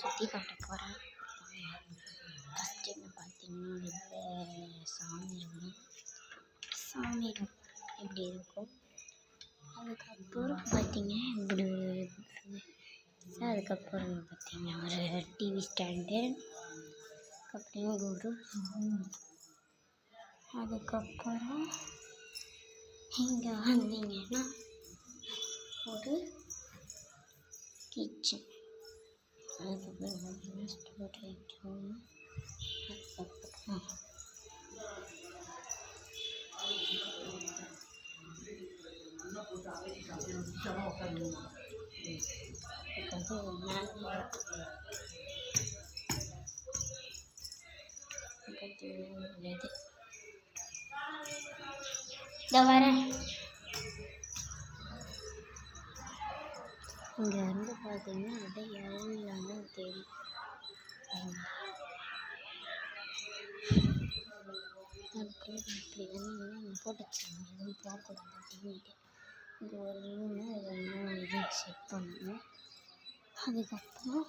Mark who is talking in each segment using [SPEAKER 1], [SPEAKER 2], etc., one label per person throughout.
[SPEAKER 1] சுற்றி காட்ட போகிறேன். ஃபஸ்ட்டு என்ன பார்த்தீங்கன்னா சாமி ரூம் இப்படி இருக்கும். அதுக்கப்புறம் பார்த்தீங்க இப்படி அதுக்கப்புறம் பார்த்தீங்கன்னா ஒரு டிவி ஸ்டாண்டு, அப்புறம் ஒரு அதுக்கப்புறம் இங்கே வந்தீங்கன்னா ஒரு கிச்சன், அதுக்கப்புறம் பார்த்தீங்கன்னா ஸ்டோரேஜ் ரூம், அதுக்கப்புறம் வரேன். இங்கே இருந்து பார்த்தீங்கன்னா அப்படியே எவ்வளோ தெரியும். அப்படி இப்படி வந்து போட்டுச்சு எதுவும் போகக்கூடாது அப்படின்ட்டு இங்கே ஒரு ரூமு இதெல்லாம் இது செட் பண்ணணும். அதுக்கப்புறம்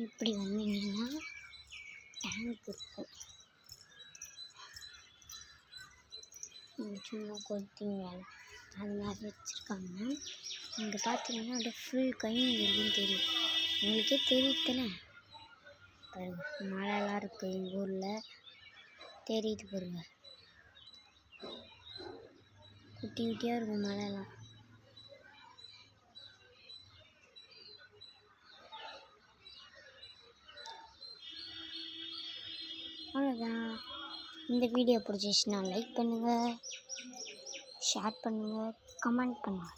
[SPEAKER 1] இப்படி வந்தீங்கன்னா டேங்க் இருக்கும். சும்மா கொத்திங்க வேலை அது மாதிரி வச்சுருக்காங்க. இங்கே பார்த்தீங்கன்னா அப்படியே ஃபுல் கைங்கரியும் தெரியும். உங்களுக்கே தெரியுதுதானே பாருங்க, மழைலாம் இருக்குது எங்கள் ஊரில் தெரியுது பாருங்க, குட்டி குட்டியாக இருக்கும் மழைலாம். அவ்வளோதான். இந்த வீடியோ பிடிச்சிச்சுன்னா லைக் பண்ணுங்கள், ஷேர் பண்ணுங்கள், கமெண்ட் பண்ணுங்கள்.